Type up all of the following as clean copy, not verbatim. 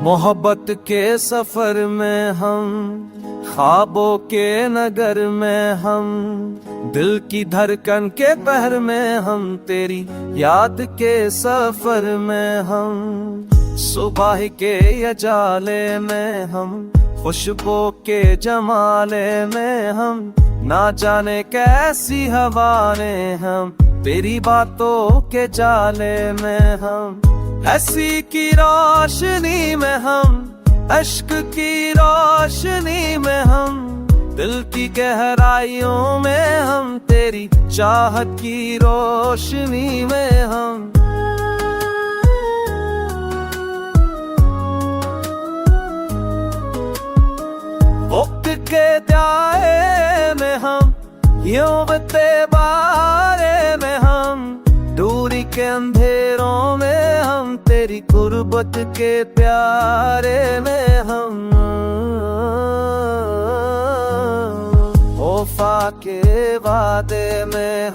मोहब्बत के सफर में हम, ख्वाबों के नगर में हम, दिल की धड़कन के पहर में हम, तेरी याद के सफर में हम, सुबह के यजाले में हम, खुशबू के जमाले में हम, ना जाने कैसी हवाएं हम, तेरी बातों के जाले में हम, ऐसी की रोशनी में हम, अश्क की रोशनी में हम, दिल की गहराइयों में हम, तेरी चाहत की रोशनी में हम। वक्त के दाए में हम, यूं बते बारे में हम, दूरी के अंधेरों में हम, तेरी गुर्बत के प्यारे में हम, वफा के वादे में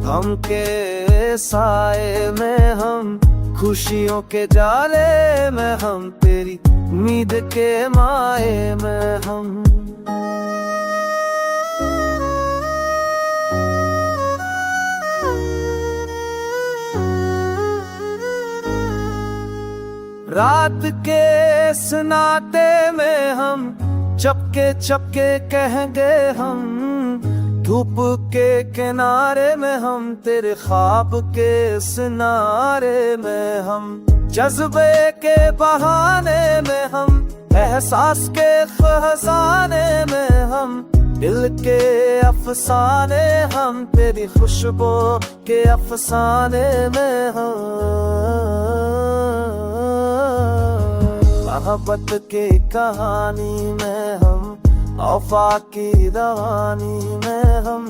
हम के साए में हम, खुशियों के जाले में हम, तेरी उम्मीद के माए में हम। रात के सन्नाटे में हम, चपके चपके कहेंगे हम, धूप के किनारे में हम, तेरे ख्वाब के सिनारे में हम, जज्बे के बहाने में हम, एहसास के खजाने में हम, दिल के अफसाने हम, तेरी खुशबू के अफसाने में हम, मोहब्बत की कहानी में हम, वफा की रवानी में हम,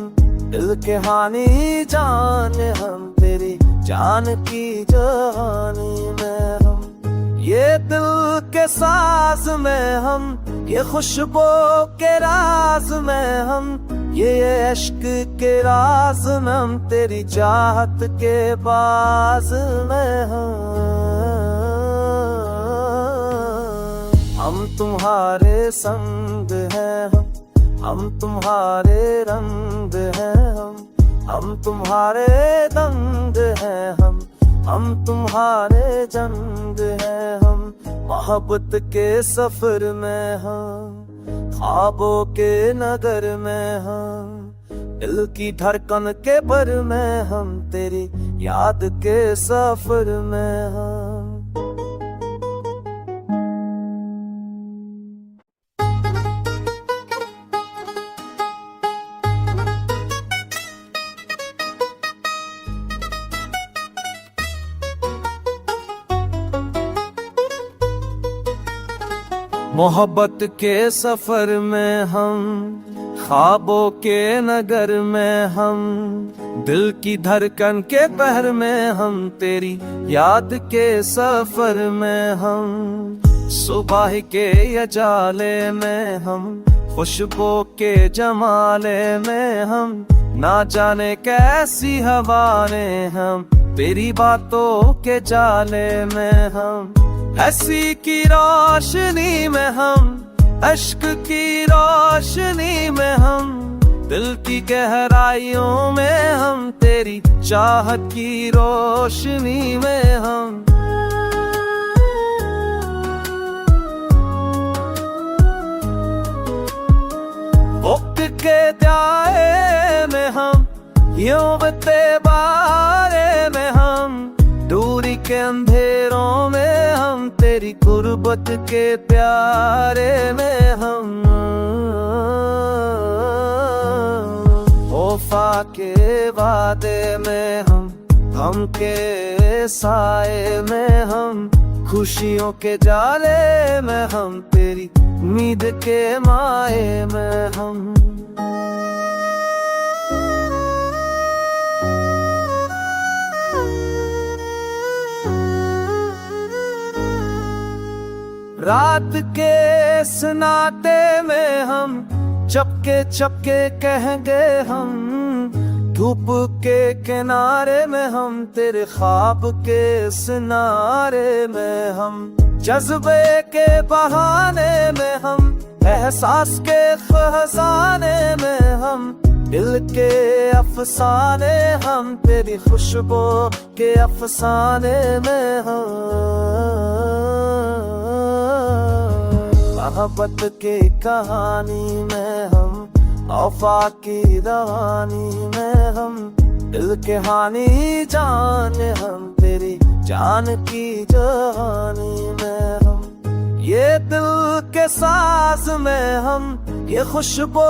दिल के हानी जाने हम, तेरी जान की जवानी में हम, ये दिल के साज में हम, ये खुशबू के राज में हम, ये इश्क के राज में हम, तेरी चाहत के बाज में हम तुम्हारे संग हैं हम तुम्हारे रंग हैं हम तुम्हारे दंग हैं हम तुम्हारे जंग हैं हम, मोहब्बत के सफर में हम, ख्वाबों के नगर में हम, दिल की धड़कन के पर में हम, तेरी याद के सफर में हम। मोहब्बत के सफर में हम, ख्वाबों के नगर में हम, दिल की धड़कन के पहर में हम, तेरी याद के सफर में हम, सुबह के यजाले में हम, खुशबू के जमाले में हम, ना जाने कैसी हवाएं हम, तेरी बातों के जाले में हम, ऐसी की रोशनी में हम, अश्क की रोशनी में हम, दिल की गहराइयों में हम, तेरी चाहत की रोशनी में हम, वक्त के दाए में हम, यूं बते बारे में हम, दूरी के अंधेरों में हम, तेरी गुर्बत के प्यारे में हम, वफा के वादे में हम के साए में हम, खुशियों के जाले में हम, तेरी उम्मीद के माए में हम। रात के सन्नाटे में हम, चपके चपके कहेंगे हम, धूप के किनारे में हम, तेरे ख्वाब के सिनारे में हम, जज्बे के बहाने में हम, एहसास के खजाने में हम, दिल के अफसाने हम, तेरी खुशबू के अफसाने में हम। मोहब्बत की कहानी में हम, वफा की रवानी में हम, दिल के हानी जान हम, तेरी जान की जहानी में हम। ये दिल के साज में हम, ये खुशबू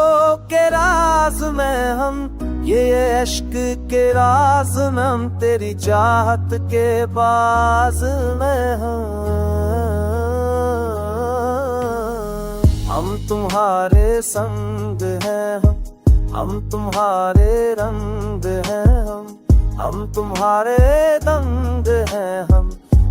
के राज में हम, ये इश्क के राज में हम, तेरी चाहत के बाज में हम तुम्हारे संग हैं हम तुम्हारे रंग हैं हम तुम्हारे दंग हैं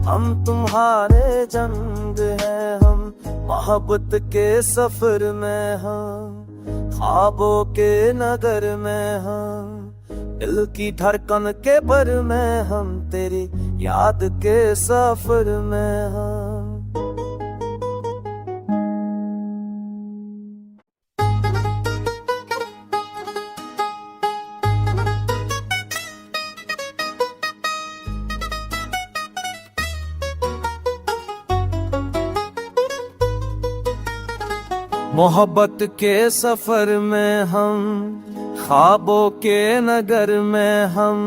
हम तुम्हारे जंग हैं हम। मोहब्बत के सफर में हम, ख्वाबों के नगर में हम, दिल की धड़कन के पर में हम, तेरी याद के सफर में हम। मोहब्बत के सफर में हम, ख्वाबों के नगर में हम,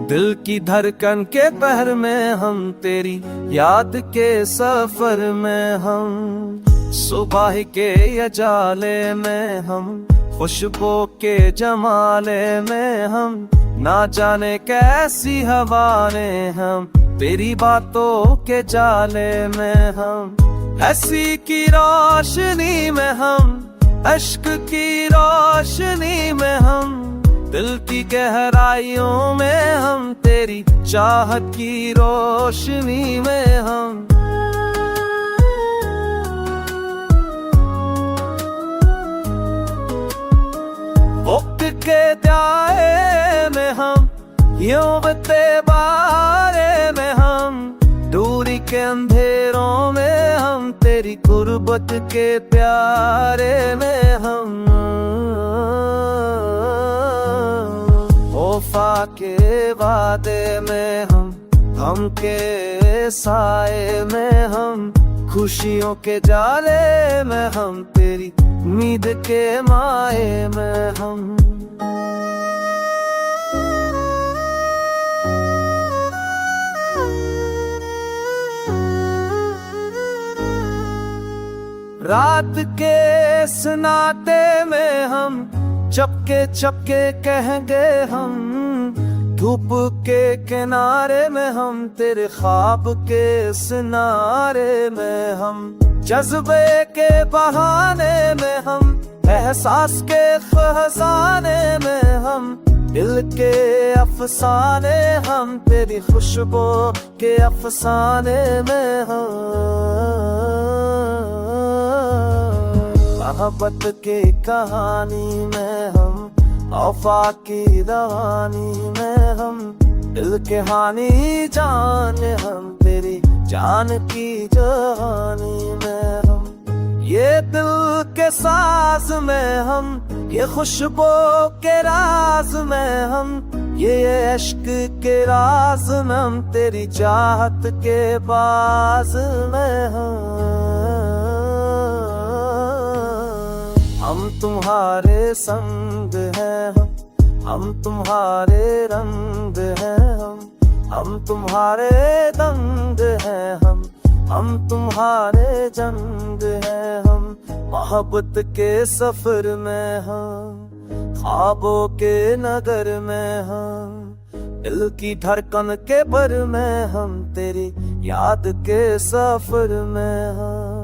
दिल की धड़कन के पहर में हम, तेरी याद के सफर में हम। सुबह के यजाले में हम, खुशबू के जमाले में हम, ना जाने कैसी हवा ने हम, तेरी बातों के जाले में हम। ऐसी की रोशनी में हम, अश्क की रोशनी में हम, दिल की गहराइयों में हम, तेरी चाहत की रोशनी में हम। वक्त के दाए में हम, यूं बते बारे में हम, दूरी के अंधेरों में हम, तेरी गुर्बत के प्यारे में हम। वफा के वादे में हम के साए में हम, खुशियों के जाले में हम, तेरी उम्मीद के माए में हम। रात के सन्नाटे में हम, चपके चपके कहेंगे हम, धूप के किनारे में हम, तेरे ख्वाब के सिनारे में हम। जज्बे के बहाने में हम, एहसास के खजाने में हम, दिल के अफसाने हम, तेरी खुशबू के अफसाने में हम। मोहब्बत की कहानी में हम, वफा की रवानी में हम, दिल के हानी जान हम, तेरी जान की जहानी में हम। ये दिल के साज में हम, ये खुशबू के राज में हम, ये इश्क के राज में हम, तेरी चाहत के बाज में हम तुम्हारे संग हैं हम तुम्हारे रंग हैं हम तुम्हारे दंग हैं हम तुम्हारे जंग हैं हम। मोहब्बत के सफर में हम, ख्वाबों के नगर में हम, दिल की धड़कन के पर में हम, तेरी याद के सफर में हम।